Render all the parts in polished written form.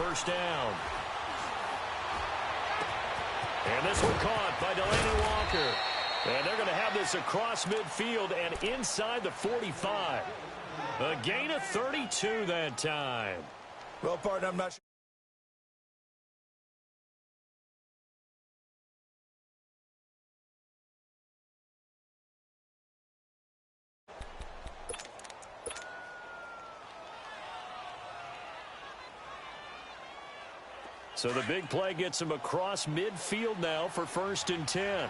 first down. And this one caught by Delaney Walker. And they're going to have this across midfield and inside the 45. A gain of 32 that time. Well, partner, I'm not sure. So the big play gets him across midfield now for 1st and 10.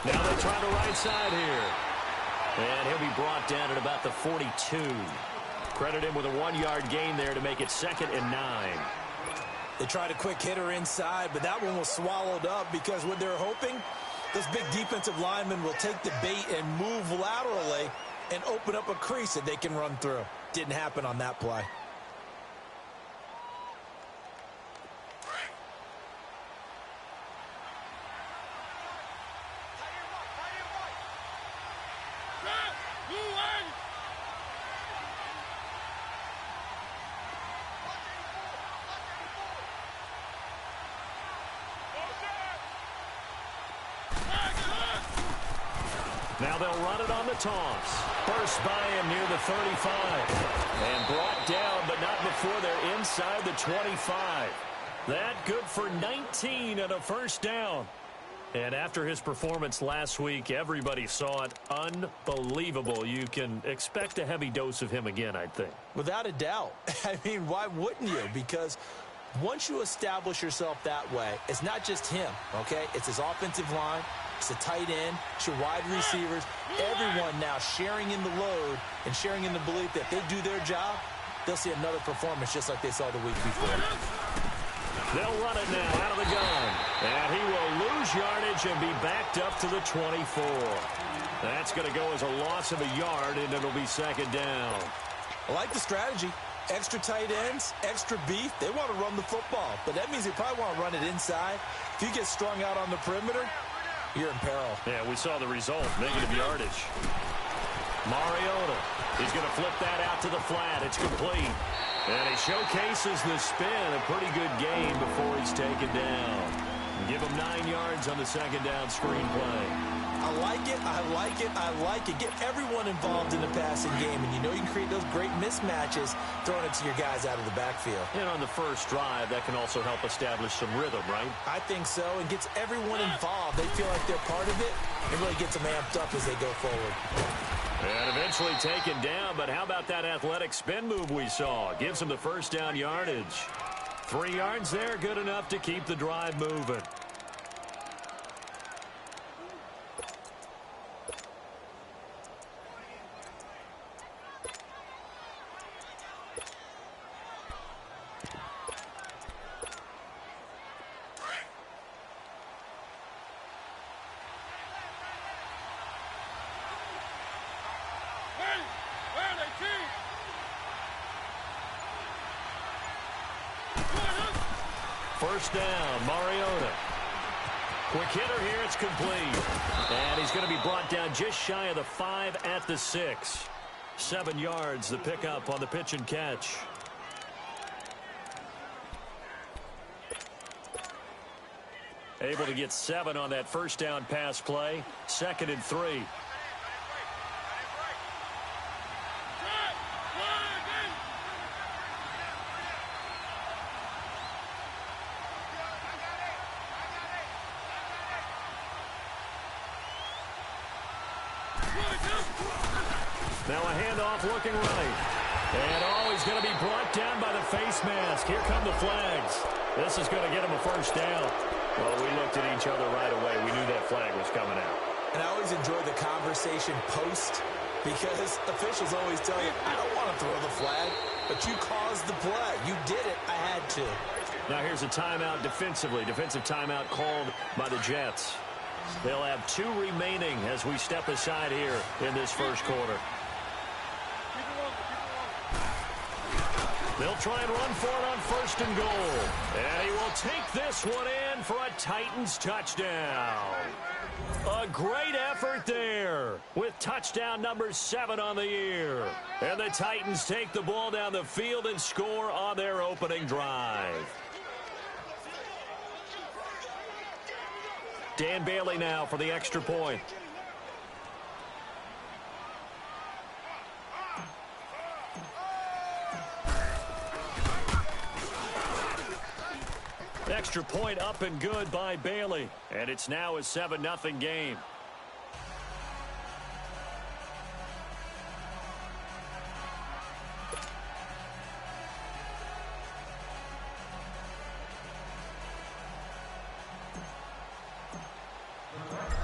Now they try the right side here. And he'll be brought down at about the 42. Credit him with a 1-yard gain there to make it 2nd and 9. They tried a quick hitter inside, but that one was swallowed up because what they're hoping, those big defensive linemen will take the bait and move laterally and open up a crease that they can run through. Didn't happen on that play. Now they'll run it on the toss. First by him near the 35. And brought down, but not before they're inside the 25. That good for 19 and a first down. And after his performance last week, everybody saw it. Unbelievable. You can expect a heavy dose of him again, I think. Without a doubt. I mean, why wouldn't you? Because once you establish yourself that way, it's not just him, okay? It's his offensive line. It's a tight end, it's your wide receivers, everyone now sharing in the load and sharing in the belief that if they do their job, they'll see another performance just like they saw the week before. They'll run it now out of the gun. And he will lose yardage and be backed up to the 24. That's going to go as a loss of a yard, and it'll be 2nd down. I like the strategy. Extra tight ends, extra beef. They want to run the football, but that means they probably want to run it inside. If you get strung out on the perimeter, you're in peril. Yeah, we saw the result, negative yardage. Mariota, he's going to flip that out to the flat. It's complete. And he showcases the spin, a pretty good game before he's taken down. Give him 9 yards on the 2nd down screen play. I like it, I like it, I like it. Get everyone involved in the passing game, and you know you can create those great mismatches throwing it to your guys out of the backfield. And on the first drive, that can also help establish some rhythm, right? I think so, and gets everyone involved. They feel like they're part of it. It really gets them amped up as they go forward. And eventually taken down, but how about that athletic spin move we saw? Gives him the first down yardage. 3 yards there, good enough to keep the drive moving. First down, Mariota. Quick hitter here, it's complete. And he's going to be brought down just shy of the 5 at the 6. 7 yards, the pickup on the pitch and catch. Able to get 7 on that first down pass play. 2nd and 3. Now a handoff looking right. And he's going to be brought down by the face mask. Here come the flags. This is going to get him a first down. Well, we looked at each other right away. We knew that flag was coming out. And I always enjoy the conversation post because officials always tell you, I don't want to throw the flag, but you caused the play. You did it. I had to. Now here's a timeout defensively. Defensive timeout called by the Jets. They'll have 2 remaining as we step aside here in this first quarter. They'll try and run for it on 1st and goal. And he will take this one in for a Titans touchdown. A great effort there with touchdown number 7 on the year. And the Titans take the ball down the field and score on their opening drive. Dan Bailey now for the extra point. Extra point up and good by Bailey. And it's now a 7-0 game.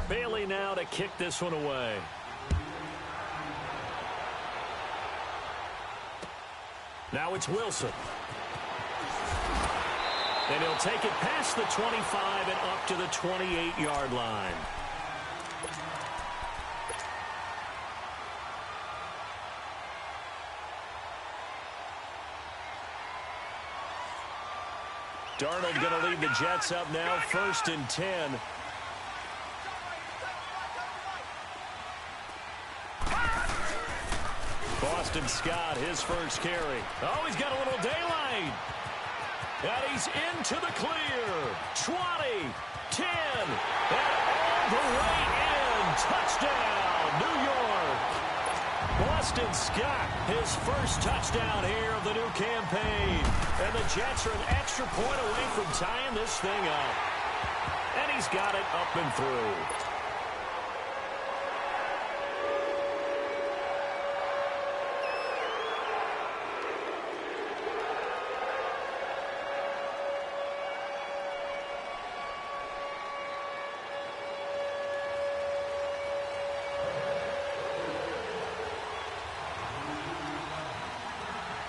Bailey now to kick this one away. Now it's Wilson. And he'll take it past the 25 and up to the 28-yard line. Darnold going to lead the Jets up now, 1st and 10. Boston Scott, his first carry. Oh, he's got a little daylight. And he's into the clear. 20, 10, and all the way in. Touchdown, New York. Boston Scott, his first touchdown here of the new campaign. And the Jets are an extra point away from tying this thing up. And he's got it up and through.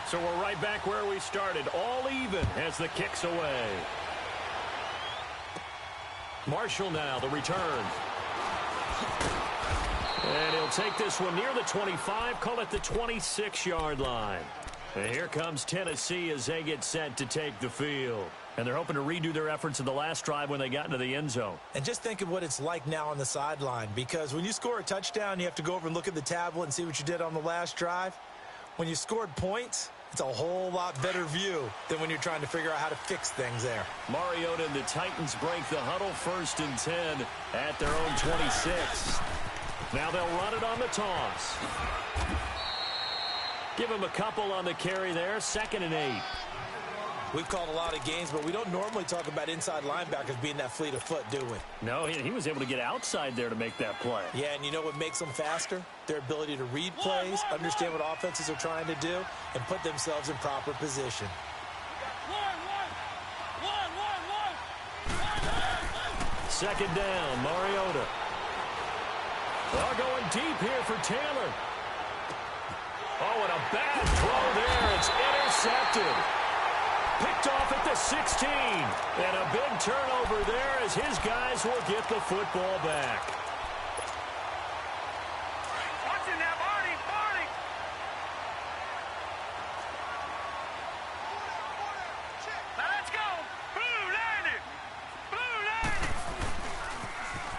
So we're right back where we started, all even as the kick's away. Marshall now, the return. And he'll take this one near the 25, call it the 26-yard line. And here comes Tennessee as they get set to take the field. And they're hoping to redo their efforts in the last drive when they got into the end zone. And just think of what it's like now on the sideline, because when you score a touchdown, you have to go over and look at the tablet and see what you did on the last drive. When you scored points, it's a whole lot better view than when you're trying to figure out how to fix things there. Mariota and the Titans break the huddle, 1st and 10 at their own 26. Now they'll run it on the toss. Give him a couple on the carry there, 2nd and 8. We've called a lot of games, but we don't normally talk about inside linebackers being that fleet of foot, do we? No, he was able to get outside there to make that play. Yeah, and you know what makes them faster? Their ability to read plays, understand what offenses are trying to do, and put themselves in proper position. Second down, Mariota. They're going deep here for Taylor. Oh, and a bad throw there. It's intercepted. Picked off at the 16. And a big turnover there as his guys will get the football back. Watching that, Barney. Now let's go. Blue landing.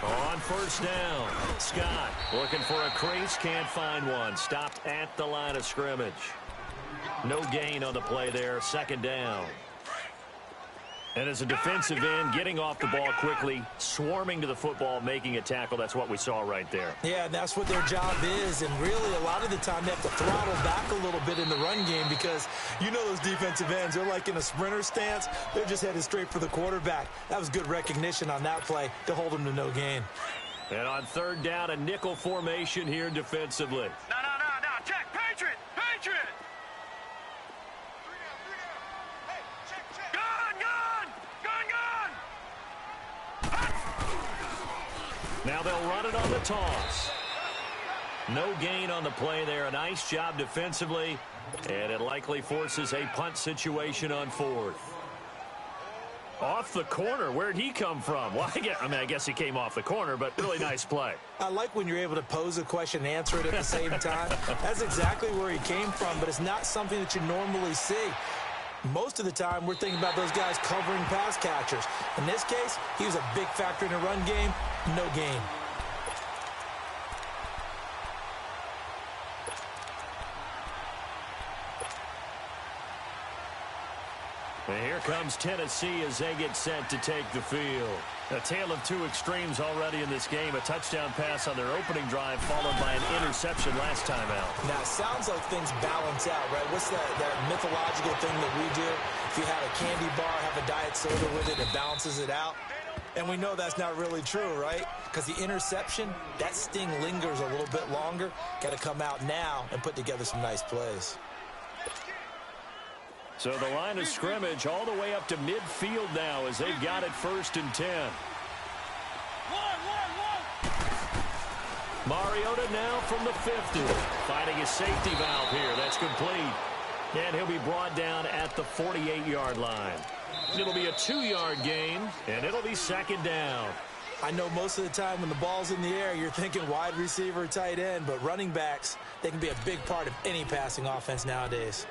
On 1st down, Scott looking for a crease, can't find one. Stopped at the line of scrimmage. No gain on the play there, 2nd down. And as a defensive end, getting off the ball quickly, swarming to the football, making a tackle, that's what we saw right there. Yeah, and that's what their job is, and really a lot of the time they have to throttle back a little bit in the run game because you know those defensive ends, they're like in a sprinter stance, they're just headed straight for the quarterback. That was good recognition on that play to hold them to no gain. And on 3rd down, a nickel formation here defensively. No, check, Patriot. Now they'll run it on the toss. No gain on the play there. A nice job defensively. And it likely forces a punt situation on 4th. Off the corner. Where'd he come from? Well, I guess he came off the corner, but really nice play. I like when you're able to pose a question and answer it at the same time. That's exactly where he came from, but it's not something that you normally see. Most of the time, we're thinking about those guys covering pass catchers. In this case, he was a big factor in the run game. No gain. And here comes Tennessee as they get set to take the field. A tale of two extremes already in this game. A touchdown pass on their opening drive followed by an interception last time out. Now, it sounds like things balance out, right? What's that mythological thing that we do? If you have a candy bar, have a diet soda with it, it balances it out. And we know that's not really true, right? Because the interception, that sting lingers a little bit longer. Got to come out now and put together some nice plays. So the line of scrimmage all the way up to midfield now as they've got it 1st and 10. Mariota now from the 50. Finding a safety valve here. That's complete. And he'll be brought down at the 48-yard line. It'll be a 2-yard gain, and it'll be 2nd down. I know most of the time when the ball's in the air, you're thinking wide receiver, tight end, but running backs, they can be a big part of any passing offense nowadays.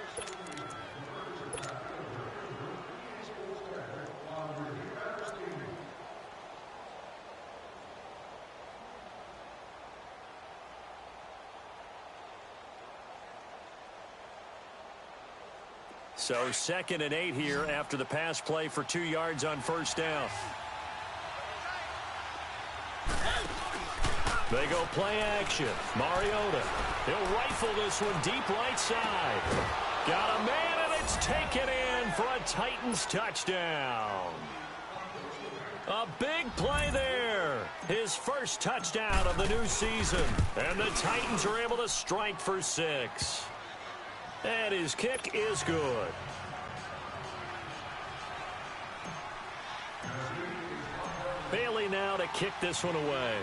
So 2nd and 8 here after the pass play for 2 yards on 1st down. They go play action. Mariota. He'll rifle this one deep right side. Got a man, and it's taken in for a Titans touchdown. A big play there. His first touchdown of the new season. And the Titans are able to strike for 6. And his kick is good. Bailey now to kick this one away.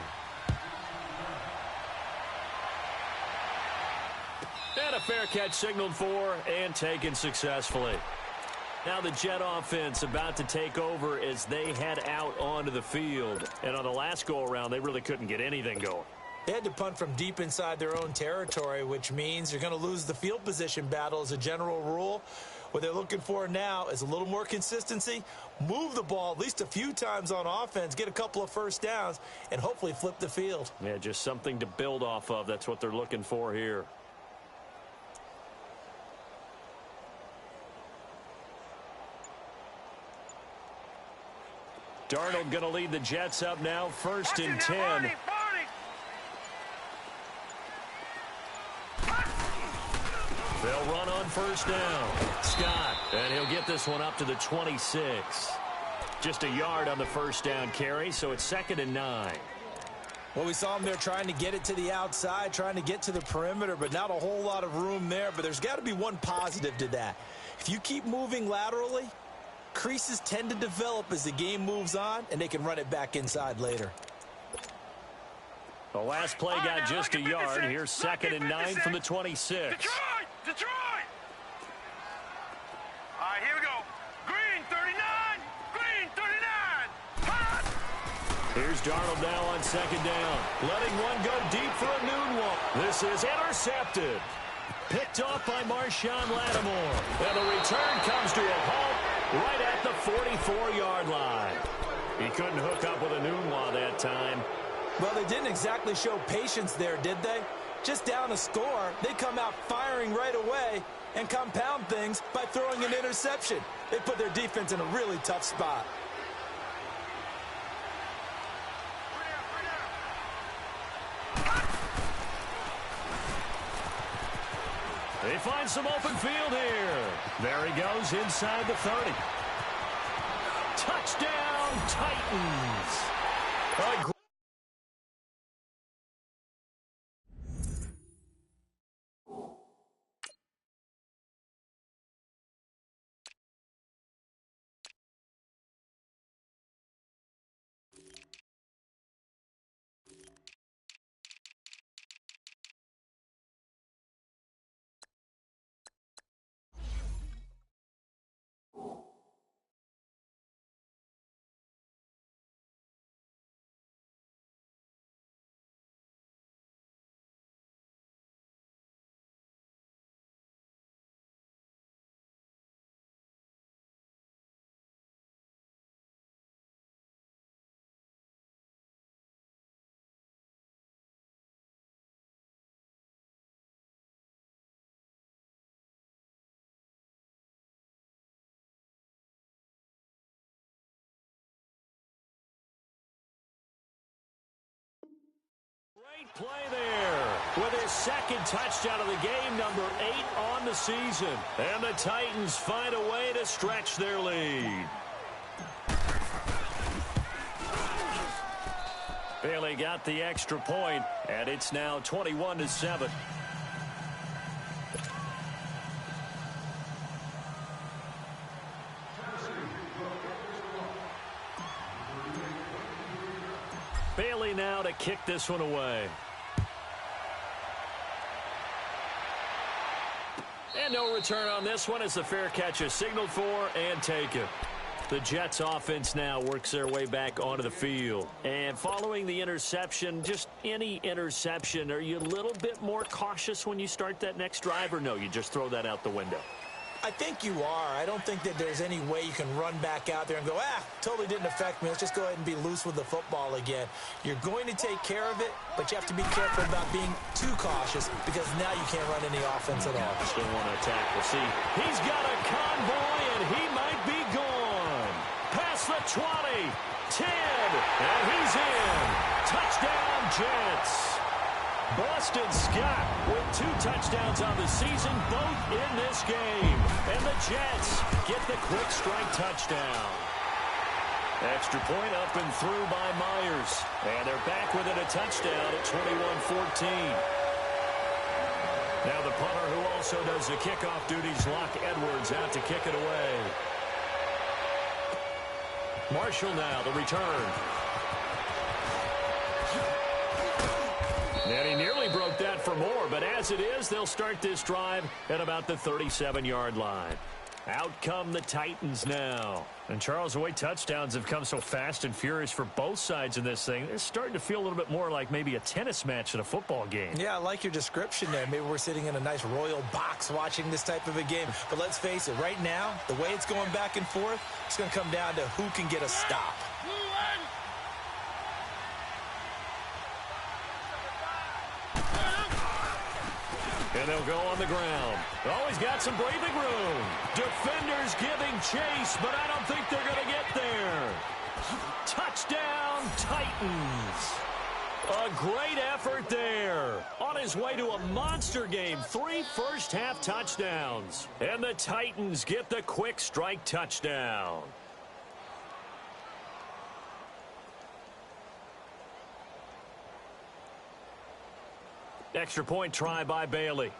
And a fair catch signaled for and taken successfully. Now the Jet offense about to take over as they head out onto the field. And on the last go-around, they really couldn't get anything going. They had to punt from deep inside their own territory, which means you're going to lose the field position battle as a general rule. What they're looking for now is a little more consistency, move the ball at least a few times on offense, get a couple of first downs, and hopefully flip the field. Yeah, just something to build off of. That's what they're looking for here. Darnold going to lead the Jets up now, 1st and 10. They'll run on 1st down. Scott, and he'll get this one up to the 26. Just a yard on the 1st down carry, so it's 2nd and 9. Well, we saw him there trying to get it to the outside, trying to get to the perimeter, but not a whole lot of room there. But there's got to be one positive to that. If you keep moving laterally, creases tend to develop as the game moves on, and they can run it back inside later. The last play got just a yard. Here's 2nd and 9 from the 26. Detroit! All right, here we go. Green 39! Green 39! Hot! Here's Darnold now on 2nd down. Letting one go deep for a noon one. This is intercepted. Picked off by Marshawn Lattimore. And the return comes to a halt right at the 44-yard line. He couldn't hook up with a Nunwa that time. Well, they didn't exactly show patience there, did they? Just down a score, they come out firing right away and compound things by throwing an interception. They put their defense in a really tough spot. They find some open field here. There he goes inside the 30. Touchdown, Titans. Great play there with his second touchdown of the game, number 8 on the season. And the Titans find a way to stretch their lead. Bailey got the extra point, and it's now 21-7. Bailey now to kick this one away. And no return on this one as the fair catch is signaled for and taken. The Jets offense now works their way back onto the field. And following the interception, just any interception, are you a little bit more cautious when you start that next drive, or no, you just throw that out the window? I think you are. I don't think that there's any way you can run back out there and go, totally didn't affect me. Let's just go ahead and be loose with the football again. You're going to take care of it, but you have to be careful about being too cautious because now you can't run any offense at all. Still want to attack. We'll see. He's got a convoy, and he might be gone. Past the 20, 10, and he's in. Touchdown, Jets. Boston Scott with 2 touchdowns on the season, both in this game. And the Jets get the quick strike touchdown. Extra point up and through by Myers. And they're back within a touchdown at 21-14. Now the punter who also does the kickoff duties, Locke Edwards, out to kick it away. Marshall now, the return. And he nearly broke that for more, but as it is, they'll start this drive at about the 37-yard line. Out come the Titans now. And, Charles, the way touchdowns have come so fast and furious for both sides in this thing, it's starting to feel a little bit more like maybe a tennis match in a football game. Yeah, I like your description there. Maybe we're sitting in a nice royal box watching this type of a game. But let's face it, right now, the way it's going back and forth, it's going to come down to who can get a stop. And they'll go on the ground. Oh, he's got some breathing room. Defenders giving chase, but I don't think they're going to get there. Touchdown, Titans. A great effort there. On his way to a monster game, 3 first-half touchdowns. And the Titans get the quick strike touchdown. Extra point try by Bailey.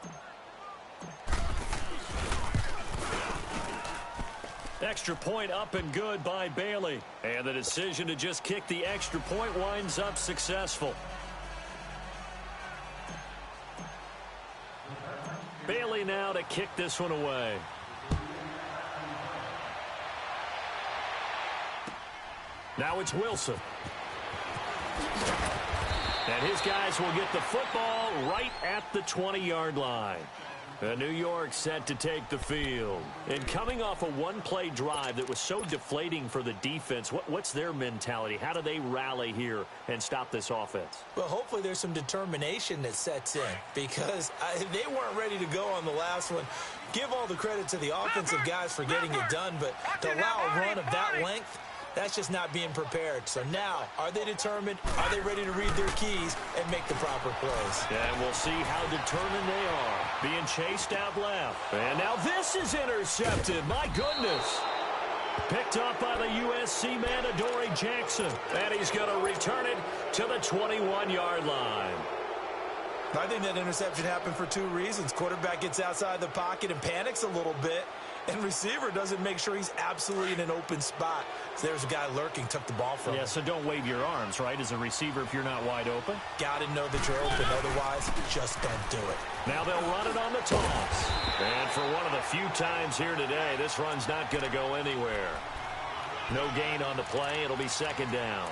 Extra point up and good by Bailey. And the decision to just kick the extra point winds up successful. Bailey now to kick this one away. Now it's Wilson. And his guys will get the football right at the 20-yard line. New York set to take the field. And coming off a one-play drive that was so deflating for the defense, what's their mentality? How do they rally here and stop this offense? Well, hopefully there's some determination that sets in because they weren't ready to go on the last one. Give all the credit to the offensive guys for getting it done, but to allow a run of that length, that's just not being prepared. So now, are they determined? Are they ready to read their keys and make the proper plays? Yeah, and we'll see how determined they are. Being chased out left. And now this is intercepted. My goodness. Picked up by the USC man, Adoree Jackson. And he's going to return it to the 21-yard line. I think that interception happened for 2 reasons. Quarterback gets outside the pocket and panics a little bit. And receiver doesn't make sure he's absolutely in an open spot. So there's a guy lurking, took the ball from him. Yeah, so don't wave your arms, right, as a receiver if you're not wide open. Got to know that you're open. Otherwise, just don't do it. Now they'll run it on the toss. And for one of the few times here today, this run's not going to go anywhere. No gain on the play. It'll be second down.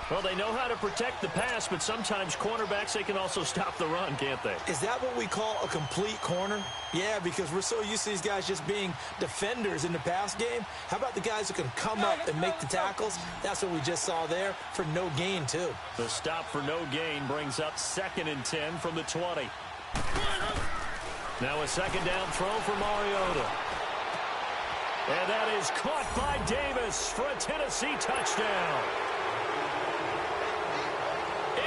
Well, they know how to protect the pass, but sometimes cornerbacks, they can also stop the run, can't they? Is that what we call a complete corner? Yeah, because we're so used to these guys just being defenders in the pass game. How about the guys who can come up and make the tackles? That's what we just saw there for no gain, too. The stop for no gain brings up 2nd and 10 from the 20. Now a second down throw for Mariota. And that is caught by Davis for a Tennessee touchdown.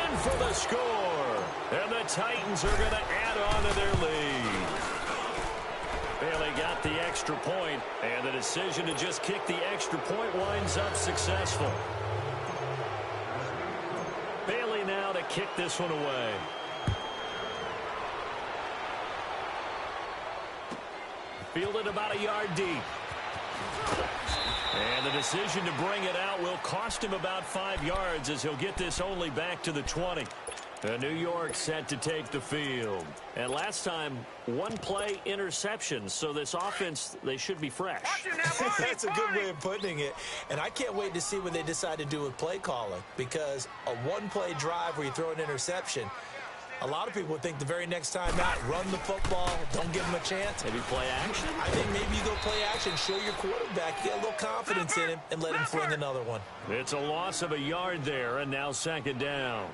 in for the score. And the Titans are going to add on to their lead. Bailey got the extra point, and the decision to just kick the extra point winds up successful. Bailey now to kick this one away. Fielded about a yard deep. And the decision to bring it out will cost him about 5 yards as he'll get this only back to the 20. New York set to take the field. And last time, one play interception, so this offense, they should be fresh. That's a good way of putting it. And I can't wait to see what they decide to do with play calling, because a one-play drive where you throw an interception, a lot of people would think the very next time out, run the football, don't give him a chance. Maybe play action? I think maybe you go play action, show your quarterback, get a little confidence in him, and let him fling another one. It's a loss of a yard there, and now second down.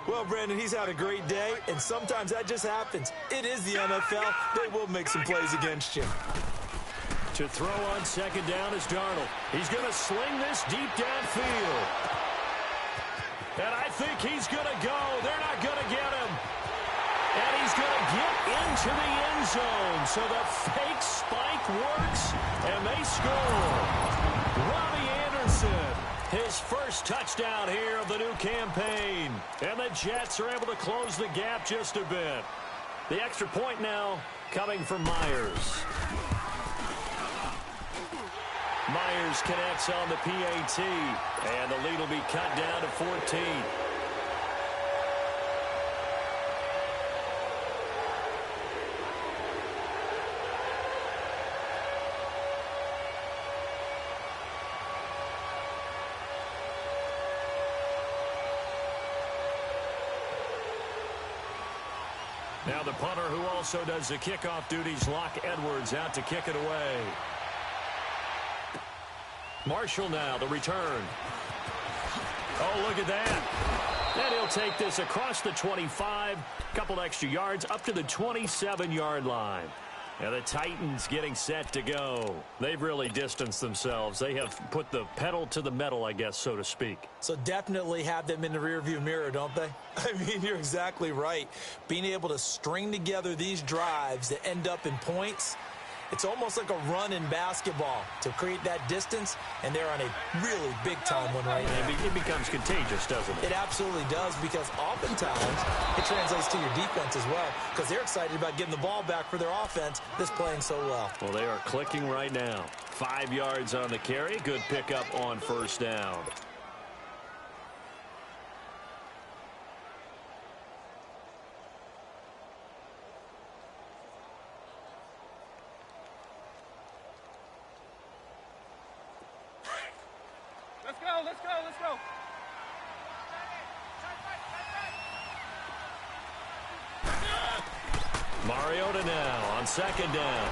Well, Brandon, he's had a great day, and sometimes that just happens. It is the NFL. They will make some plays against you. To throw on second down is Darnold. He's going to sling this deep downfield. And I think he's going to go. They're not going to get him. And he's going to get into the end zone. So the fake spike works, and they score. Robbie Anderson, his first touchdown here of the new campaign. And the Jets are able to close the gap just a bit. The extra point now coming from Myers. Myers connects on the PAT, and the lead will be cut down to 14. Now the punter, who also does the kickoff duties, Locke Edwards, out to kick it away. Marshall now, the return. Oh, look at that. And he'll take this across the 25, couple extra yards, up to the 27-yard line. And the Titans getting set to go. They've really distanced themselves. They have put the pedal to the metal, I guess, so to speak. So definitely have them in the rearview mirror, don't they? I mean, you're exactly right. Being able to string together these drives that end up in points, it's almost like a run in basketball to create that distance, and they're on a really big-time one right now. It becomes contagious, doesn't it? It absolutely does, because oftentimes it translates to your defense as well, because they're excited about getting the ball back for their offense that's playing so well. Well, they are clicking right now. 5 yards on the carry. Good pickup on first down. Let's go. Mariota now on second down.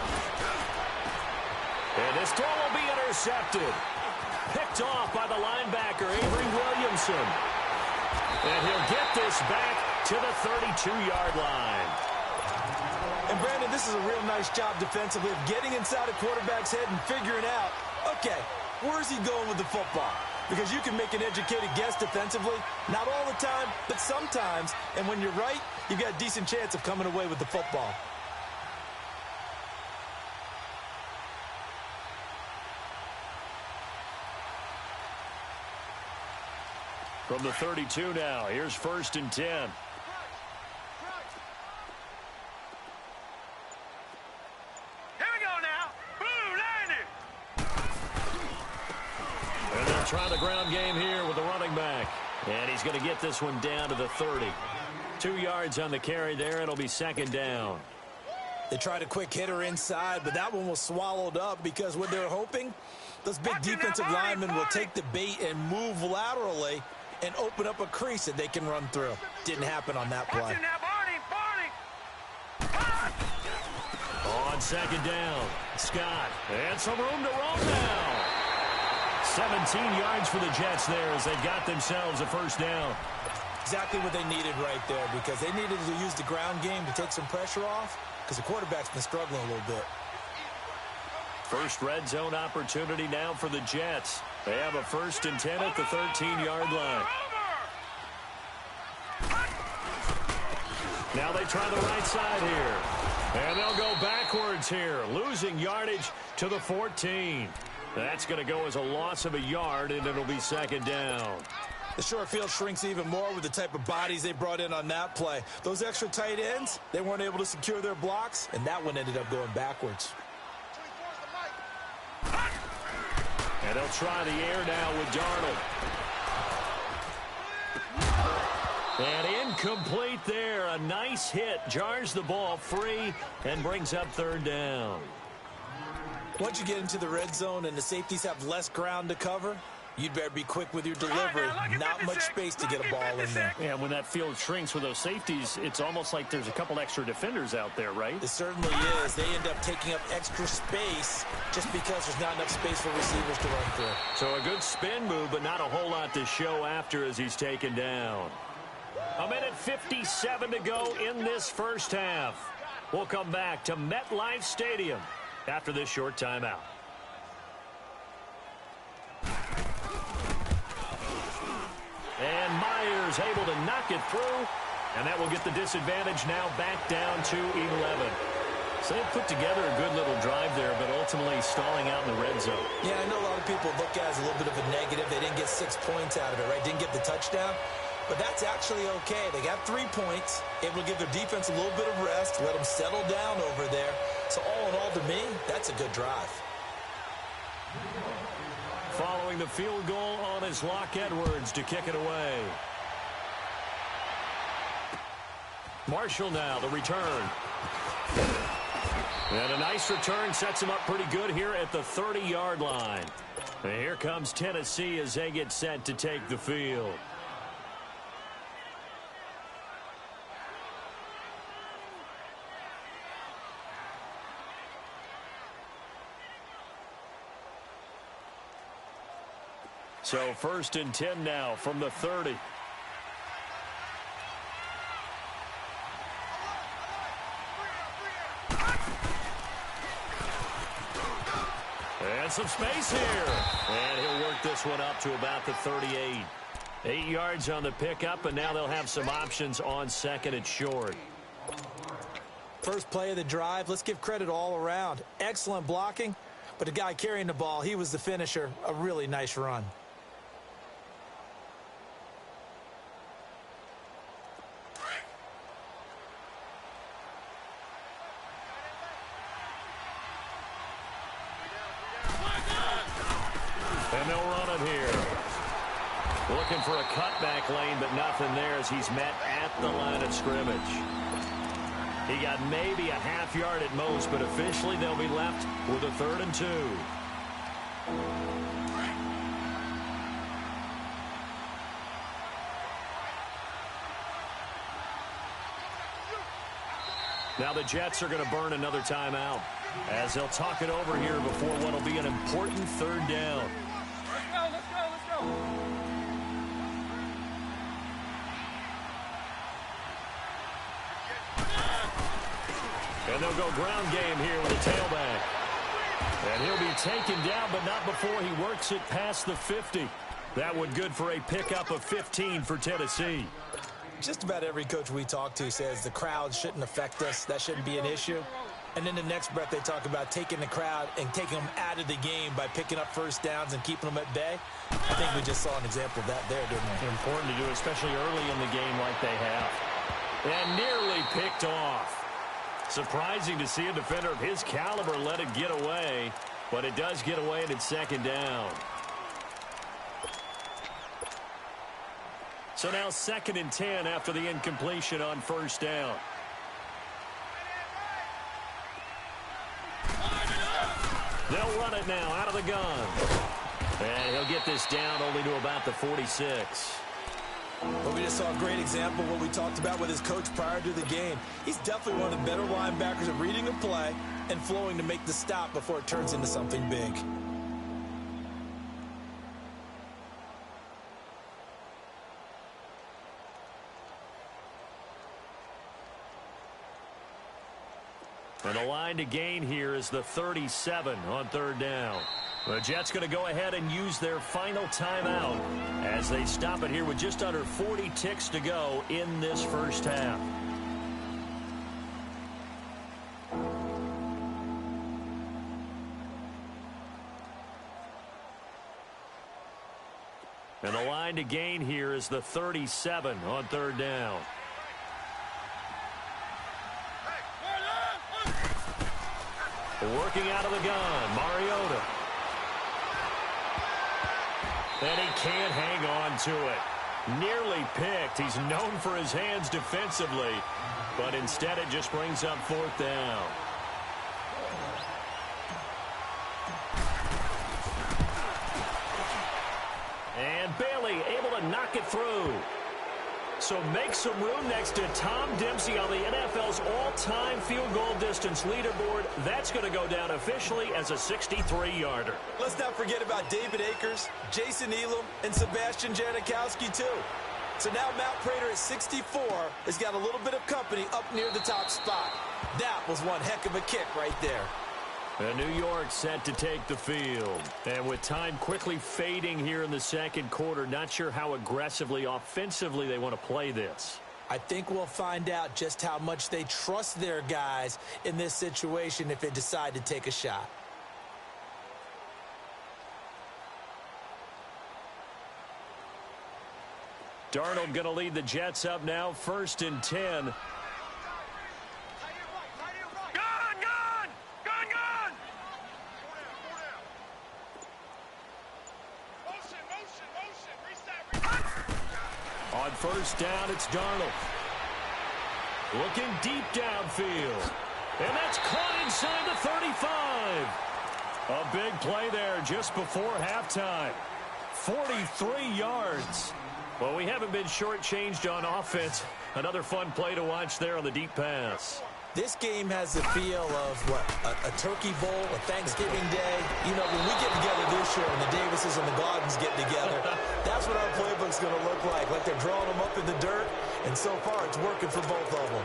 And this throw will be intercepted. Picked off by the linebacker, Avery Williamson. And he'll get this back to the 32-yard line. And, Brandon, this is a real nice job defensively of getting inside a quarterback's head and figuring out, okay, where's he going with the football? Because you can make an educated guess defensively, not all the time, but sometimes. And when you're right, you've got a decent chance of coming away with the football. From the 32 now, here's 1st and 10. Here we go now. Blue landed. And they'll try the ground game here with the running back. And he's going to get this one down to the 30. 2 yards on the carry there. It'll be second down. They tried a quick hitter inside, but that one was swallowed up because what they're hoping, those big defensive linemen will take the bait and move laterally and open up a crease that they can run through. Didn't happen on that play. On second down, Scott. And some room to roam now. 17 yards for the Jets there as they got themselves a first down. Exactly what they needed right there, because they needed to use the ground game to take some pressure off, because the quarterback's been struggling a little bit. First red zone opportunity now for the Jets. They have a 1st and 10 at the 13-yard line. Now they try the right side here. And they'll go backwards here, losing yardage to the 14. That's going to go as a loss of a yard, and it'll be second down. The short field shrinks even more with the type of bodies they brought in on that play. Those extra tight ends, they weren't able to secure their blocks, and that one ended up going backwards. And they'll try the air now with Darnold. And incomplete there. A nice hit. Jars the ball free and brings up third down. Once you get into the red zone and the safeties have less ground to cover, you'd better be quick with your delivery. Not much space to get a ball in there. Yeah, when that field shrinks with those safeties, it's almost like there's a couple extra defenders out there, right? It certainly is. They end up taking up extra space just because there's not enough space for receivers to run through. So a good spin move, but not a whole lot to show after as he's taken down. A minute 57 to go in this first half. We'll come back to MetLife Stadium after this short timeout. And Myers able to knock it through, and that will get the disadvantage now back down to 11. So they put together a good little drive there, but ultimately stalling out in the red zone. Yeah, I know a lot of people look at it as a little bit of a negative. They didn't get 6 points out of it, right? Didn't get the touchdown. But that's actually okay. They got 3 points, able to give their defense a little bit of rest, let them settle down over there. So all in all, to me, that's a good drive. Following the field goal on is Locke Edwards to kick it away. Marshall now, the return. And a nice return sets him up pretty good here at the 30-yard line. And here comes Tennessee as they get set to take the field. So 1st and 10 now from the 30. And some space here. And he'll work this one up to about the 38. 8 yards on the pickup, and now they'll have some options on 2nd and short. First play of the drive, let's give credit all around. Excellent blocking, but the guy carrying the ball, he was the finisher. A really nice run. And they'll run it here. Looking for a cutback lane, but nothing there as he's met at the line of scrimmage. He got maybe a half yard at most, but officially they'll be left with a 3rd and 2. Now the Jets are going to burn another timeout as they'll talk it over here before what will be an important 3rd down. Let's go. And they'll go ground game here with a tailback. And he'll be taken down, but not before he works it past the 50. That one good for a pickup of 15 for Tennessee. Just about every coach we talk to says the crowd shouldn't affect us. That shouldn't be an issue. And in the next breath, they talk about taking the crowd and taking them out of the game by picking up first downs and keeping them at bay. I think we just saw an example of that there, didn't we? Important to do, especially early in the game like they have. And nearly picked off. Surprising to see a defender of his caliber let it get away, but it does get away and it's 2nd down. So now 2nd and 10 after the incompletion on 1st down. They'll run it now out of the gun. And he'll get this down only to about the 46. But we just saw a great example of what we talked about with his coach prior to the game. He's definitely one of the better linebackers at reading a play and flowing to make the stop before it turns into something big. And the line to gain here is the 37 on 3rd down. The Jets going to go ahead and use their final timeout as they stop it here with just under 40 ticks to go in this first half. And the line to gain here is the 37 on third down. Working out of the gun, Mariota. And he can't hang on to it. Nearly picked. He's known for his hands defensively, but instead it just brings up fourth down. And Bailey able to knock it through. So make some room next to Tom Dempsey on the NFL's all-time field goal distance leaderboard. That's going to go down officially as a 63-yarder. Let's not forget about David Akers, Jason Elam, and Sebastian Janikowski, too. So now Matt Prater at 64 has got a little bit of company up near the top spot. That was one heck of a kick right there. And New York set to take the field. And with time quickly fading here in the second quarter, not sure how aggressively, offensively they want to play this. I think we'll find out just how much they trust their guys in this situation if they decide to take a shot. Darnold going to lead the Jets up now, 1st and 10. On first down, it's Darnold. Looking deep downfield. And that's caught inside the 35. A big play there just before halftime. 43 yards. Well, we haven't been shortchanged on offense. Another fun play to watch there on the deep pass. This game has the feel of, a turkey bowl, a Thanksgiving day. You know, when we get together this year and the Davises and the Gardens get together, that's what our playbook's going to look like. Like they're drawing them up in the dirt, and so far it's working for both of them.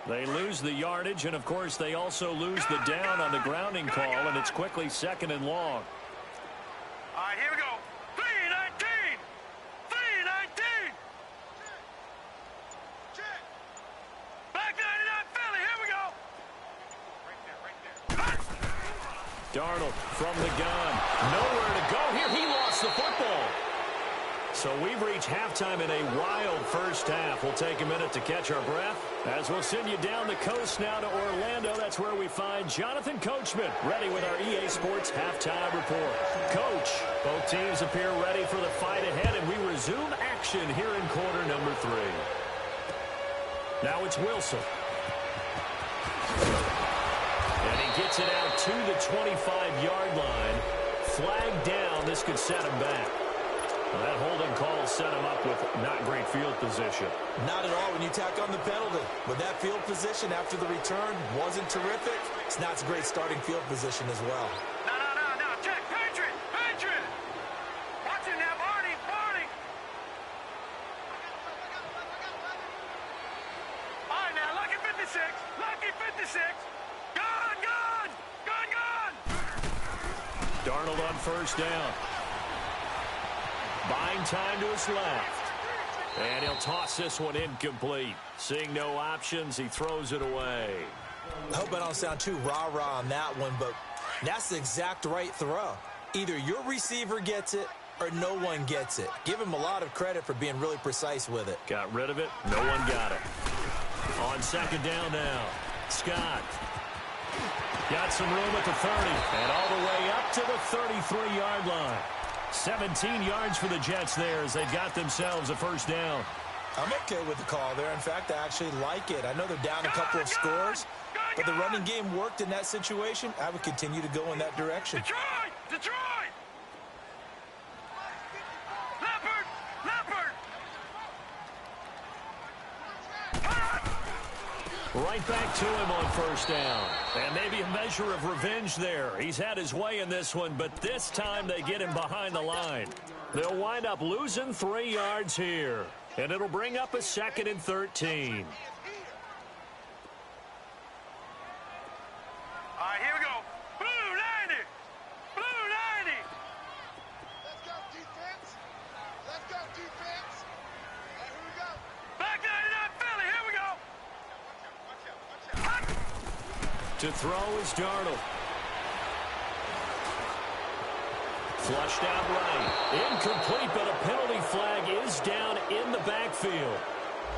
They lose the yardage, and, of course, they also lose the down on the grounding call, and it's quickly 2nd and long. All right, here we go. 3-19. 3-19. Back 99 Philly. Here we go. Right there. Darnold from the gun. Nowhere to go here. He lost the football. So we've reached halftime in a wild first half. We'll take a minute to catch our breath as we'll send you down the coast now to Orlando. That's where we find Jonathan Coachman ready with our EA Sports Halftime Report. Coach, both teams appear ready for the fight ahead, and we resume action here in quarter number 3. Now it's Wilson. And he gets it out to the 25-yard line. Flag down. This could set him back. Well, that holding call set him up with not great field position. Not at all when you tack on the penalty. With that field position after the return wasn't terrific, it's not a great starting field position as well. No. Check. Patriot. Watch it now, Barney. All right, now, lucky 56. Gun. Darnold on first down. Buying time to his left. And he'll toss this one incomplete. Seeing no options, he throws it away. I hope I don't sound too rah-rah on that one, but that's the exact right throw. Either your receiver gets it or no one gets it. Give him a lot of credit for being really precise with it. Got rid of it. No one got it. On second down now. Scott. Got some room at the 30. And all the way up to the 33-yard line. 17 yards for the Jets there as they've got themselves a first down. I'm okay with the call there. In fact, I actually like it. I know they're down a couple of scores, but the running game worked in that situation. I would continue to go in that direction. Detroit! Leopard! Right back to him on first down. And maybe a measure of revenge there. He's had his way in this one, but this time they get him behind the line. They'll wind up losing 3 yards here. And it'll bring up a 2nd and 13. All right, here we go. Blue 90. Let's go, defense. To throw is Darnold. Flushed out right. Incomplete, but a penalty flag is down in the backfield.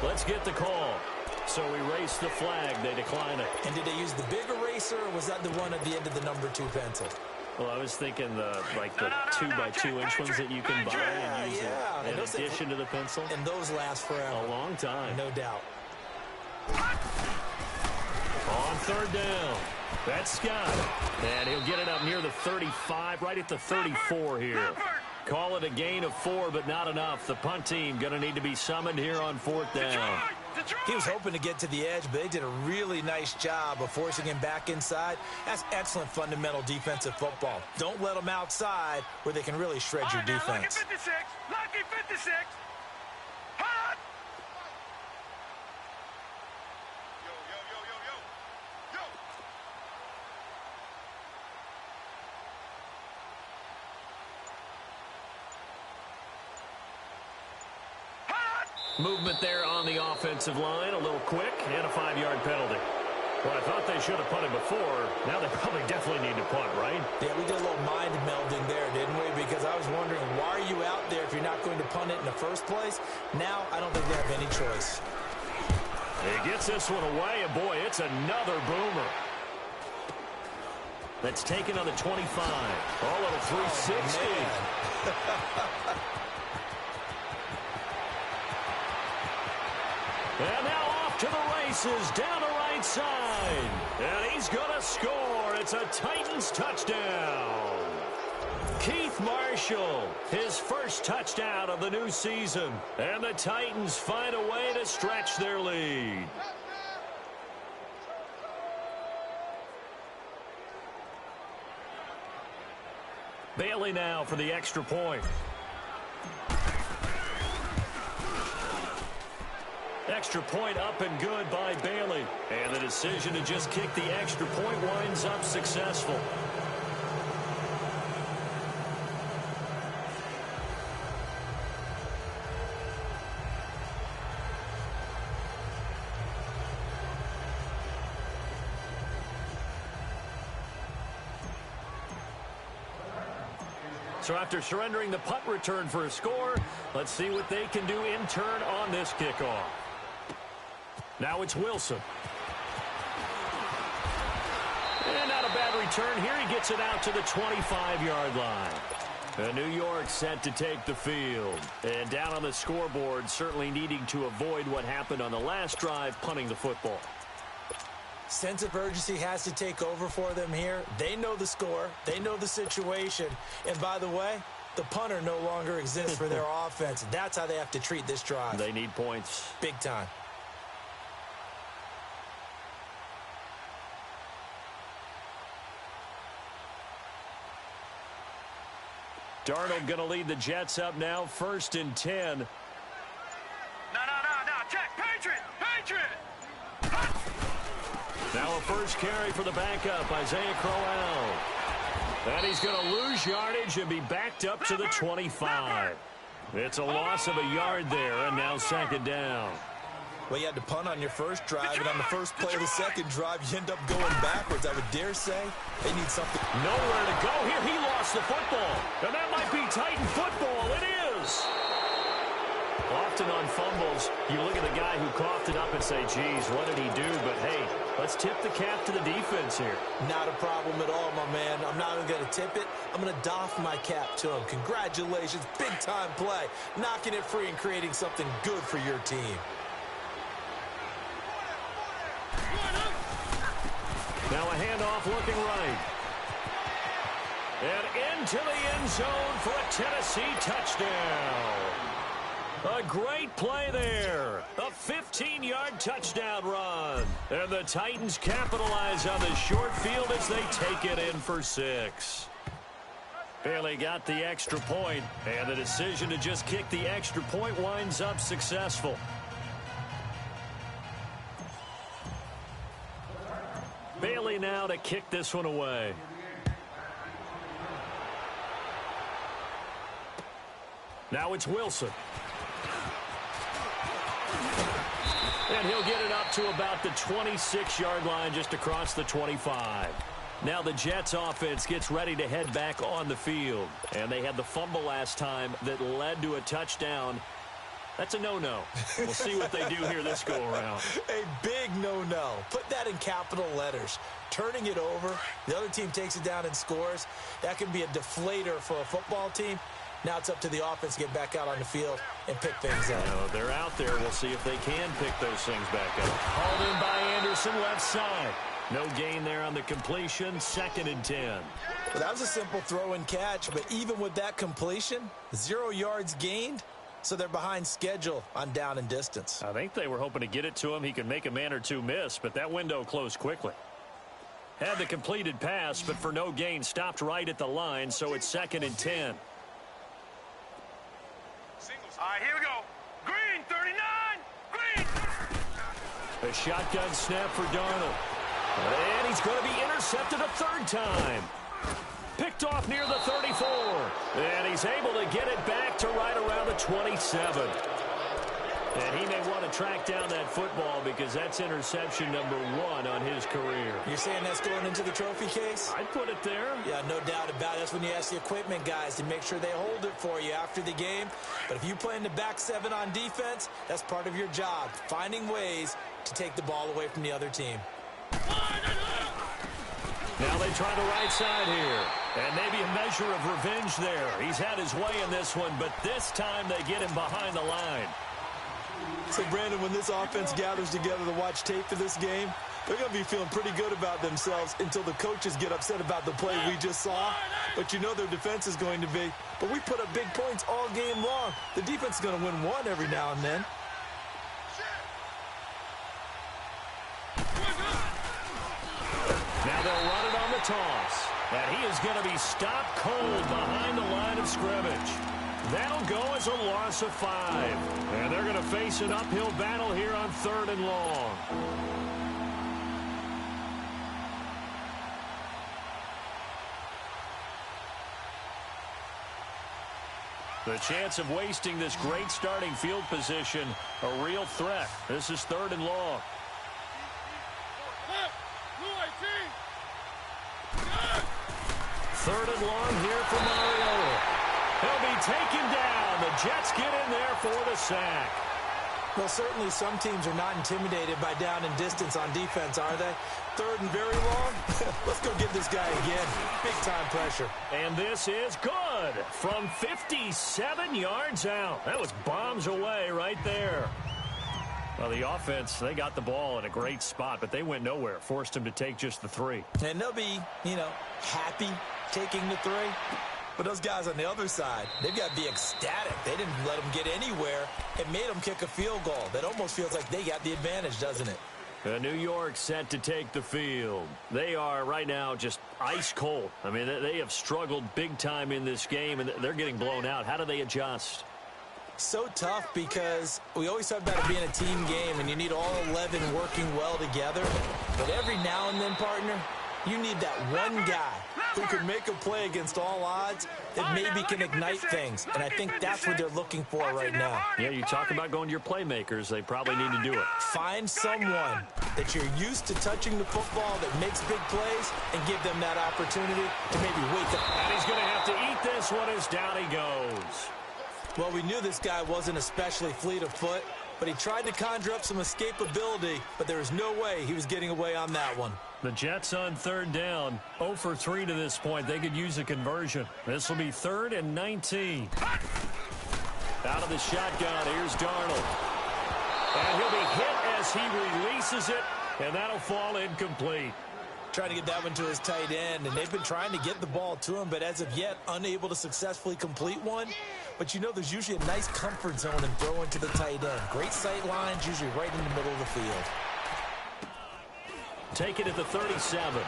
Let's get the call. So erase the flag. They decline it. And did they use the big eraser, or was that the one at the end of the number 2 pencil? Well, I was thinking the 2x2-inch ones that you can buy and use in addition to the pencil. And those last forever. A long time. No doubt. On third down, that's Scott. And he'll get it up near the 35, right at the 34 here. Call it a gain of 4, but not enough. The punt team going to need to be summoned here on 4th down. He was hoping to get to the edge, but they did a really nice job of forcing him back inside. That's excellent fundamental defensive football. Don't let them outside where they can really shred your defense. Lucky 56. Lucky 56. Hot. Movement there on the offensive line, a little quick, and a 5-yard penalty. Well, I thought they should have punted before. Now they probably definitely need to punt, right? Yeah, we did a little mind melding there, didn't we? Because I was wondering, why are you out there if you're not going to punt it in the first place? Now, I don't think they have any choice. He gets this one away, and boy, it's another boomer. That's taken on the 25. Oh, little 360. And now off to the races, down the right side. And he's going to score. It's a Titans touchdown. Keith Marshall, his first touchdown of the new season. And the Titans find a way to stretch their lead. Bailey now for the extra point. Extra point up and good by Bailey. And the decision to just kick the extra point winds up successful. So after surrendering the punt return for a score, let's see what they can do in turn on this kickoff. Now it's Wilson. And not a bad return here. He gets it out to the 25-yard line. And New York set to take the field. And down on the scoreboard, certainly needing to avoid what happened on the last drive, punting the football. Sense of urgency has to take over for them here. They know the score. They know the situation. And by the way, the punter no longer exists for their offense. That's how they have to treat this drive. They need points. Big time. Darnold going to lead the Jets up now, 1st and 10. No. Check. Patriot. Now a first carry for the backup, Isaiah Crowell. And he's going to lose yardage and be backed up to the 25. It's a loss of a yard there, and now 2nd down. Well, you had to punt on your first drive, and on the first play of the second drive, you end up going backwards. I would dare say they need something. Nowhere to go here. He lost the football. And that might be Titan football. It is. Often on fumbles, you look at the guy who coughed it up and say, geez, what did he do? But, hey, let's tip the cap to the defense here. Not a problem at all, my man. I'm not even going to tip it. I'm going to doff my cap to him. Congratulations. Big-time play. Knocking it free and creating something good for your team. Now a handoff looking right. And into the end zone for a Tennessee touchdown. A great play there. A 15-yard touchdown run. And the Titans capitalize on this short field as they take it in for 6. Bailey got the extra point, and the decision to just kick the extra point winds up successful. Bailey now to kick this one away. Now it's Wilson. And he'll get it up to about the 26-yard line, just across the 25. Now the Jets offense gets ready to head back on the field. And they had the fumble last time that led to a touchdown. That's a no-no. We'll see what they do here this go-around. A big no-no. Put that in capital letters. Turning it over, the other team takes it down and scores. That can be a deflator for a football team. Now it's up to the offense to get back out on the field and pick things up. No, they're out there. We'll see if they can pick those things back up. Hauled in by Anderson, left side. No gain there on the completion, 2nd and 10. Well, that was a simple throw and catch, but even with that completion, 0 yards gained. So they're behind schedule on down and distance. I think they were hoping to get it to him. He could make a man or two miss, but that window closed quickly. Had the completed pass, but for no gain, stopped right at the line, so it's 2nd and 10. All right, here we go. Green, 39. Green. A shotgun snap for Darnold. And he's going to be intercepted a 3rd time. Picked off near the 34. And he's able to get it back to right around the 27. And he may want to track down that football because that's interception number 1 on his career. You're saying that's going into the trophy case? I'd put it there. Yeah, no doubt about it. That's when you ask the equipment guys to make sure they hold it for you after the game. But if you play in the back 7 on defense, that's part of your job, finding ways to take the ball away from the other team. Now they try the right side here. And maybe a measure of revenge there. He's had his way in this one, but this time they get him behind the line. So, Brandon, when this offense gathers together to watch tape for this game, they're going to be feeling pretty good about themselves until the coaches get upset about the play we just saw. But you know their defense is going to be. But we put up big points all game long. The defense is going to win one every now and then. Now they'll run it on the toss. And he is going to be stopped cold behind the line of scrimmage. That'll go as a loss of 5. And they're going to face an uphill battle here on 3rd and long. The chance of wasting this great starting field position, a real threat. This is 3rd and long. Third and long here for Mariota. He'll be taken down. The Jets get in there for the sack. Well, certainly some teams are not intimidated by down and distance on defense, are they? 3rd and very long? Let's go get this guy again. Big-time pressure. And this is good from 57 yards out. That was bombs away right there. Well, the offense, they got the ball in a great spot, but they went nowhere. Forced him to take just the 3. And they'll be, happy taking the 3. But those guys on the other side, they've got to be ecstatic. They didn't let them get anywhere. It made them kick a field goal. That almost feels like they got the advantage, doesn't it? New York set to take the field. They are right now just ice cold. I mean, they have struggled big time in this game, and they're getting blown out. How do they adjust? So tough because we always talk about it being a team game, and you need all 11 working well together. But every now and then, partner, you need that one guy who can make a play against all odds that maybe can ignite things. And I think that's what they're looking for right now. Yeah, you talk about going to your playmakers. They probably need to do it. Find someone that you're used to touching the football that makes big plays and give them that opportunity to maybe wake up. And he's going to have to eat this one as down he goes. Well, we knew this guy wasn't especially fleet of foot, but he tried to conjure up some escapability, but there was no way he was getting away on that one. The Jets on 3rd down, 0 for 3 to this point. They could use a conversion. This will be 3rd and 19. Out of the shotgun, here's Darnold. And he'll be hit as he releases it, and that'll fall incomplete. Trying to get that one to his tight end, and they've been trying to get the ball to him, but as of yet, unable to successfully complete one. But there's usually a nice comfort zone in throwing to the tight end. Great sight lines, usually right in the middle of the field. Take it at the 37.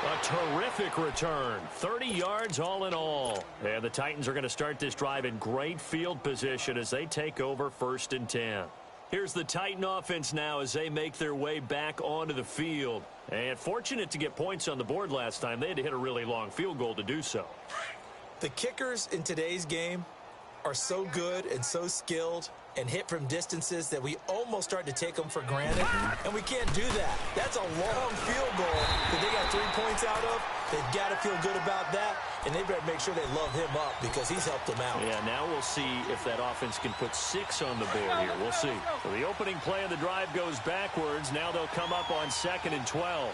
A terrific return. 30 yards all in all. And the Titans are going to start this drive in great field position as they take over 1st and 10. Here's the Titan offense now as they make their way back onto the field. And fortunate to get points on the board last time. They had to hit a really long field goal to do so. The kickers in today's game are so good and so skilled and hit from distances that we almost start to take them for granted, and we can't do that. That's a long field goal that they got 3 points out of. They've got to feel good about that, and they better make sure they love him up because he's helped them out. Yeah, now we'll see if that offense can put 6 on the board here. We'll see. So the opening play of the drive goes backwards. Now they'll come up on 2nd and 12.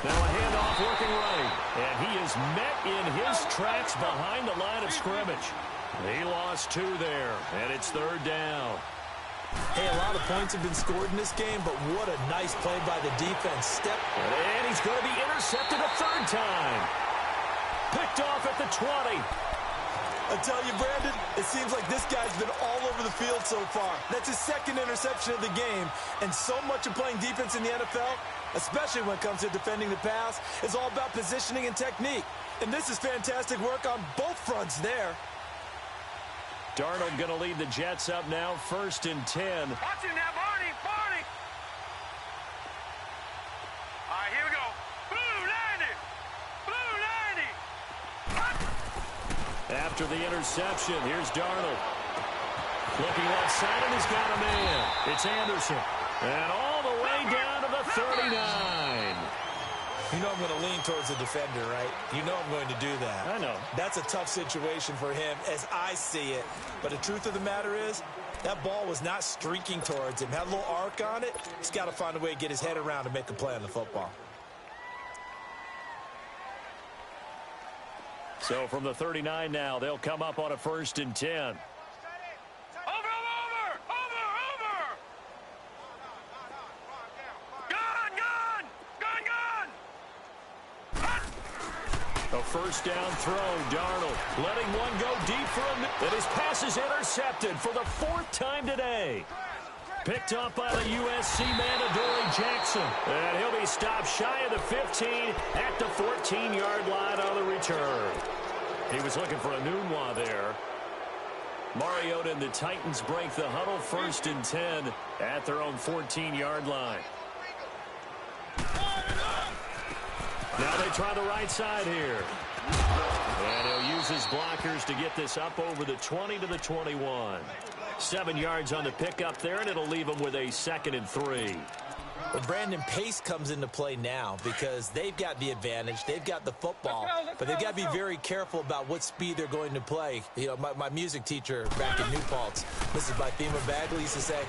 Now a handoff working right. And he is met in his tracks behind the line of scrimmage. He lost 2 there, and it's 3rd down. Hey, a lot of points have been scored in this game, but what a nice play by the defense. And he's going to be intercepted a 3rd time. Picked off at the 20. I tell you, Brandon, it seems like this guy's been all over the field so far. That's his 2nd interception of the game, and so much of playing defense in the NFL, especially when it comes to defending the pass, is all about positioning and technique. And this is fantastic work on both fronts there. Darnold going to lead the Jets up now, 1st and 10. Watch him now, Barney, Barney. All right, here we go. Blue 90. Blue 90. After the interception, here's Darnold. Looking left side, and he's got a man. It's Anderson. And all the way down to the 39. You know I'm going to lean towards the defender, right? You know I'm going to do that. I know. That's a tough situation for him as I see it. But the truth of the matter is, that ball was not streaking towards him. Had a little arc on it. He's got to find a way to get his head around and make a play on the football. So from the 39 now, they'll come up on a 1st and 10. A 1st down throw, Darnold letting one go deep for him. And his pass is intercepted for the 4th time today. Picked up by the USC man, Adoree Jackson. And he'll be stopped shy of the 15 at the 14-yard line on the return. He was looking for a Nunwa there. Mariota and the Titans break the huddle, 1st and 10 at their own 14-yard line. Now they try the right side here. And he'll use his blockers to get this up over the 20 to the 21. 7 yards on the pickup there, and it'll leave him with a 2nd and 3. Well, Brandon, pace comes into play now because they've got the advantage. They've got the football, but they've got to be very careful about what speed they're going to play. You know, my music teacher back in New Paltz, Mrs. Bythema Bagley, used to say,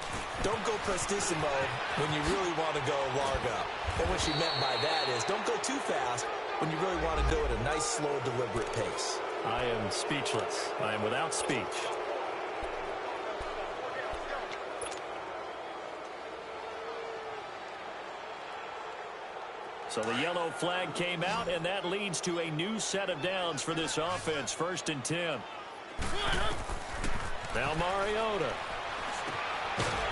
don't go prestissimo when you really want to go largo. And what she meant by that is don't go too fast when you really want to go at a nice, slow, deliberate pace. I am speechless. I am without speech. So the yellow flag came out, and that leads to a new set of downs for this offense. 1st and 10. Now Mariota.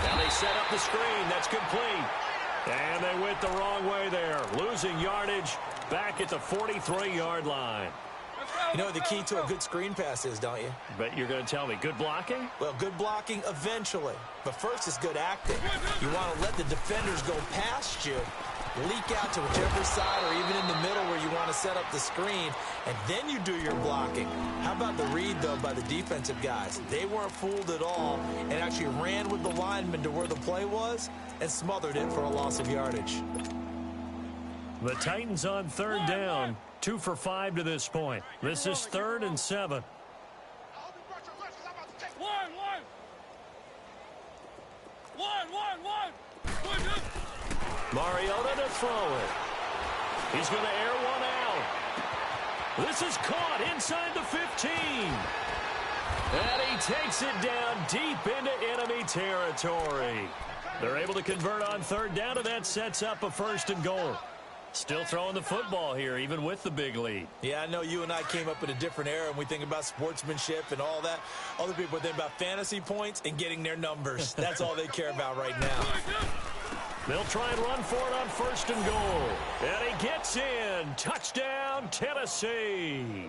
Now they set up the screen. That's complete. And they went the wrong way there. Losing yardage back at the 43-yard line. You know what the key to a good screen pass is, don't you? But you're going to tell me good blocking? Well, good blocking eventually. But first is good acting. You want to let the defenders go past you, leak out to whichever side or even in the middle where you want to set up the screen, and then you do your blocking. How about the read, though, by the defensive guys? They weren't fooled at all and actually ran with the lineman to where the play was and smothered it for a loss of yardage. The Titans on 3rd down, 2 for 5 to this point. This is 3rd and 7. Mariota to throw it. He's going to air one out. This is caught inside the 15. And he takes it down deep into enemy territory. They're able to convert on 3rd down, and that sets up a 1st and goal. Still throwing the football here, even with the big lead. Yeah, I know you and I came up in a different era, and we think about sportsmanship and all that. Other people think about fantasy points and getting their numbers. That's all they care about right now. They'll try and run for it on 1st and goal. And he gets in. Touchdown, Tennessee.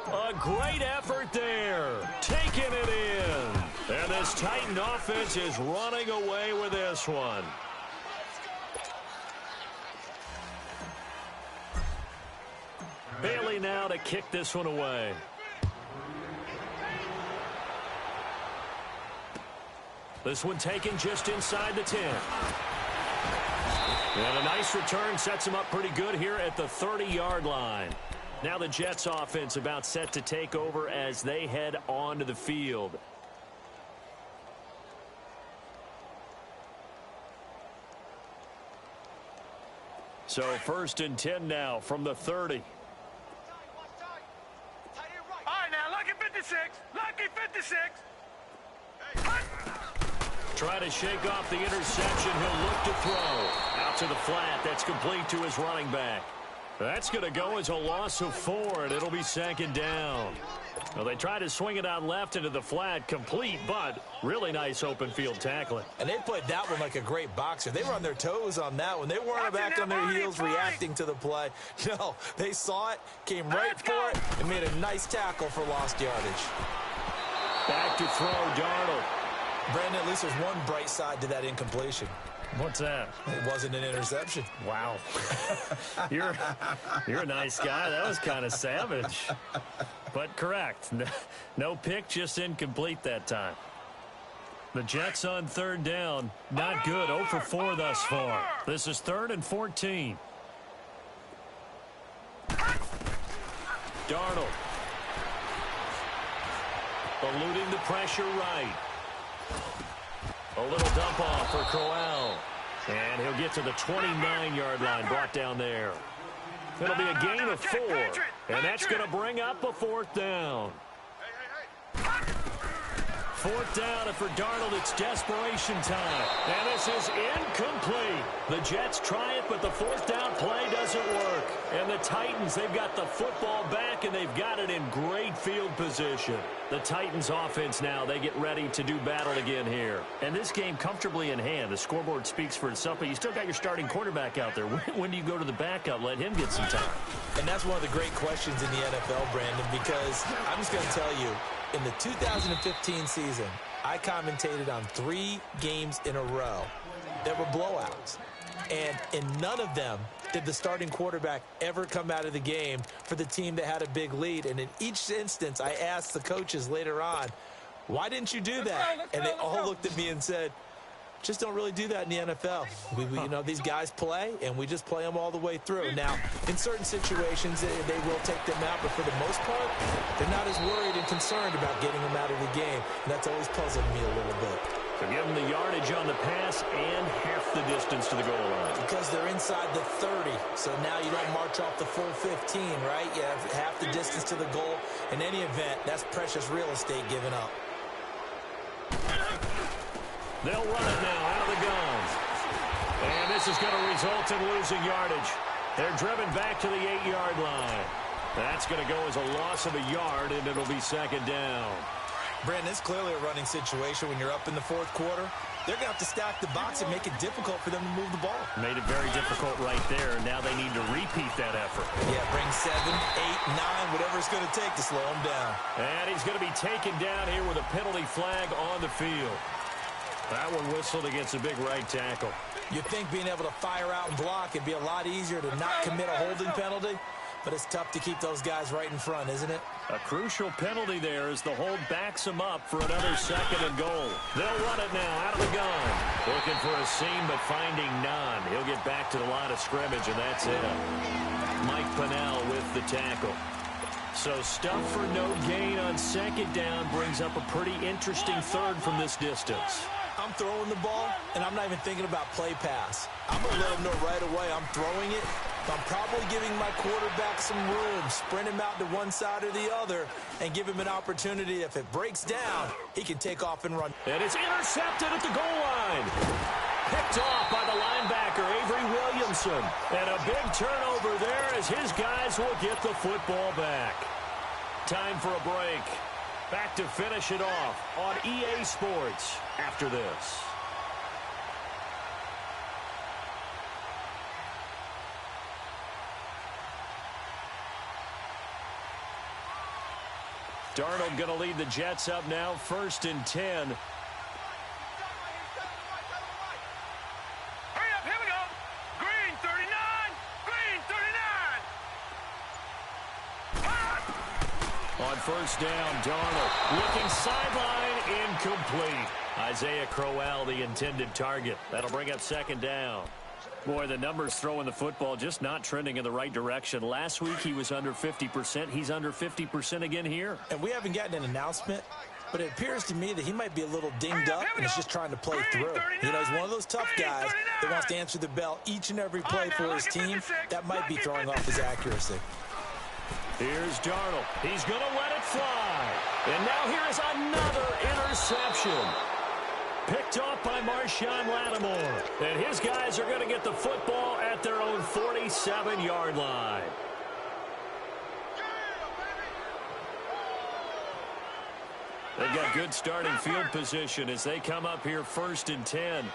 A great effort there. Taking it in. And this Titan offense is running away with this one. Bailey now to kick this one away. This one taken just inside the 10. And a nice return sets him up pretty good here at the 30-yard line. Now the Jets offense about set to take over as they head onto the field. So 1st and 10 now from the 30. All right, now, lucky 56. Lucky 56. Try to shake off the interception. He'll look to throw. Out to the flat. That's complete to his running back. That's going to go as a loss of 4, and it'll be 2nd down. Well, they try to swing it out left into the flat, complete, but really nice open field tackling. And they played that one like a great boxer. They were on their toes on that one. They weren't back on their heels reacting to the play. No, they saw it, came right for it, and made a nice tackle for lost yardage. Back to throw, Darnold. Brandon, at least there's one bright side to that incompletion. What's that? It wasn't an interception. Wow. You're a nice guy. That was kind of savage. But correct. No pick, just incomplete that time. The Jets on 3rd down. Not good. 0 for 4 thus far. This is 3rd and 14. Darnold. Eluding the pressure right. A little dump off for Crowell. And he'll get to the 29-yard line, brought down there. It'll be a gain of 4. And that's going to bring up a 4th down. 4th down, and for Darnold, it's desperation time. And this is incomplete. The Jets try it, but the 4th down play doesn't work. And the Titans, they've got the football back, and they've got it in great field position. The Titans offense now, they get ready to do battle again here. And this game comfortably in hand. The scoreboard speaks for itself, but you still got your starting quarterback out there. When do you go to the backup? Let him get some time. And that's one of the great questions in the NFL, Brandon, because I'm just going to tell you, in the 2015 season, I commentated on 3 games in a row that were blowouts. And in none of them did the starting quarterback ever come out of the game for the team that had a big lead. And in each instance, I asked the coaches later on, why didn't you do that? And they all looked at me and said, just don't really do that in the NFL. You know, these guys play, and we just play them all the way through. Now, in certain situations, they will take them out, but for the most part, they're not as worried and concerned about getting them out of the game. And that's always puzzled me a little bit. So give them the yardage on the pass and half the distance to the goal line. Because they're inside the 30, so now you don't march off the full 15, right? You have half the distance to the goal. In any event, that's precious real estate given up. They'll run it now out of the gun. And this is going to result in losing yardage. They're driven back to the 8-yard line. That's going to go as a loss of a yard, and it'll be 2nd down. Brandon, it's clearly a running situation when you're up in the 4th quarter. They're going to have to stack the box and make it difficult for them to move the ball. Made it very difficult right there. Now they need to repeat that effort. Yeah, bring 7, 8, 9, whatever it's going to take to slow him down. And he's going to be taken down here with a penalty flag on the field. That one whistled against a big right tackle. You'd think being able to fire out and block would be a lot easier to not commit a holding penalty, but it's tough to keep those guys right in front, isn't it? A crucial penalty there as the hold backs him up for another 2nd and goal. They'll run it now out of the gun. Looking for a seam, but finding none. He'll get back to the line of scrimmage, and that's it. Mike Pennell with the tackle. So stuff for no gain on 2nd down brings up a pretty interesting 3rd from this distance. I'm throwing the ball, and I'm not even thinking about play pass. I'm going to let them know right away I'm throwing it. I'm probably giving my quarterback some room, sprint him out to one side or the other, and give him an opportunity. If it breaks down, he can take off and run. And it's intercepted at the goal line. Picked off by the linebacker, Avery Williamson. And a big turnover there as his guys will get the football back. Time for a break. Back to finish it off on EA Sports after this. Darnold going to lead the Jets up now, 1st and 10. Hurry up, here we go. Green 39, green 39. On first down, Darnold looking sideline, incomplete. Isaiah Crowell, the intended target. That'll bring up second down. Boy, the numbers throwing the football just not trending in the right direction. Last week he was under 50%. He's under 50% again here. And we haven't gotten an announcement, but it appears to me that he might be a little dinged up and is just trying to play through. You know, he's one of those tough guys that wants to answer the bell each and every play for his team. That might be throwing off his accuracy. Here's Darnold. He's going to let it fly. And now here is another interception. Picked off by Marshawn Lattimore. And his guys are going to get the football at their own 47-yard line. They've got good starting field position as they come up here 1st and 10.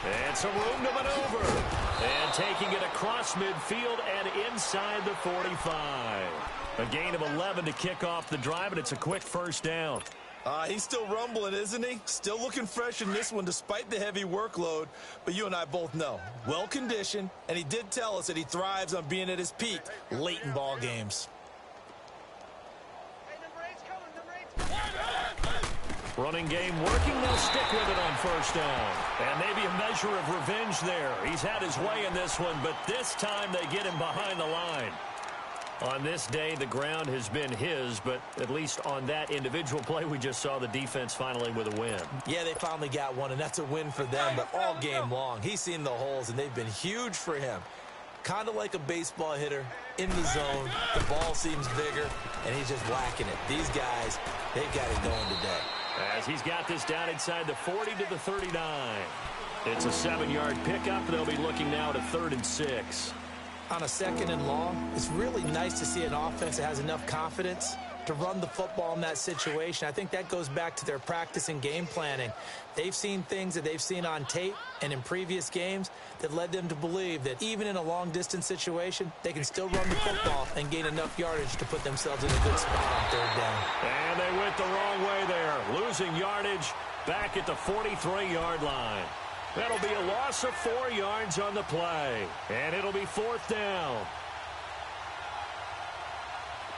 And some room to maneuver. And taking it across midfield and inside the 45. A gain of 11 to kick off the drive, and it's a quick first down. He's still rumbling, isn't he? Still looking fresh in this one despite the heavy workload. But you and I both know, well-conditioned, and he did tell us that he thrives on being at his peak late in ball games. Running game working. They'll stick with it on first down. And maybe a measure of revenge there. He's had his way in this one, but this time they get him behind the line. On this day, the ground has been his, but at least on that individual play, we just saw the defense finally with a win. Yeah, they finally got one, and that's a win for them, but all game long, he's seen the holes, and they've been huge for him. Kind of like a baseball hitter in the zone. The ball seems bigger, and he's just whacking it. These guys, they've got it going today. As he's got this down inside the 40 to the 39. It's a 7-yard pickup. They'll be looking now to 3rd and 6. On a 2nd and long, it's really nice to see an offense that has enough confidence to run the football in that situation. I think that goes back to their practice and game planning. They've seen things that they've seen on tape and in previous games that led them to believe that even in a long-distance situation, they can still run the football and gain enough yardage to put themselves in a good spot on 3rd down. And they went the wrong way there, losing yardage back at the 43-yard line. That'll be a loss of 4 yards on the play, and it'll be 4th down.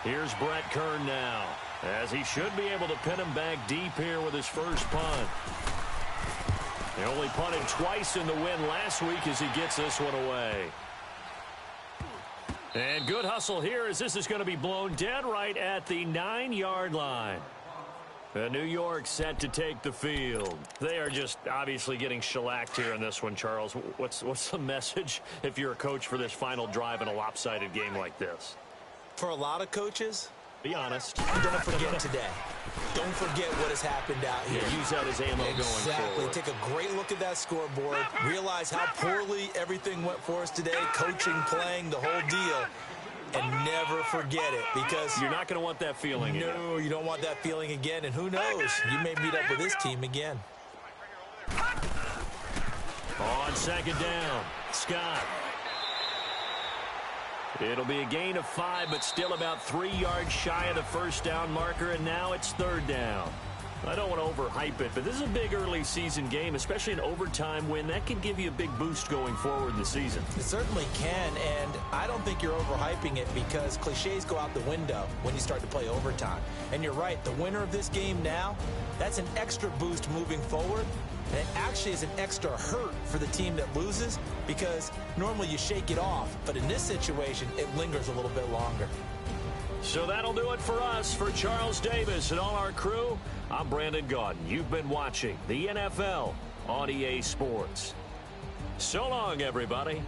Here's Brett Kern now, as he should be able to pin him back deep here with his first punt. He only punted twice in the win last week as he gets this one away. And good hustle here as this is going to be blown dead right at the 9-yard line. New York set to take the field. They are just obviously getting shellacked here in this one, Charles. What's the message if you're a coach for this final drive in a lopsided game like this? For a lot of coaches, be honest. Don't forget today. Don't forget what has happened out here. Yeah, use that as ammo going forward. Take a great look at that scoreboard. Realize how poorly everything went for us today. Coaching, playing, the whole deal. And never forget it, because you're not going to want that feeling again. No, you don't want that feeling again. And who knows? You may meet up with this team again. On 2nd down, Scott. It'll be a gain of 5, but still about 3 yards shy of the first down marker, and now it's 3rd down. I don't want to overhype it, but this is a big early season game, especially an overtime win. That can give you a big boost going forward in the season. It certainly can, and I don't think you're overhyping it because cliches go out the window when you start to play overtime. And you're right, the winner of this game now, that's an extra boost moving forward. And it actually is an extra hurt for the team that loses because normally you shake it off. But in this situation, it lingers a little bit longer. So that'll do it for us. For Charles Davis and all our crew, I'm Brandon Gaudin. You've been watching the NFL on EA Sports. So long, everybody.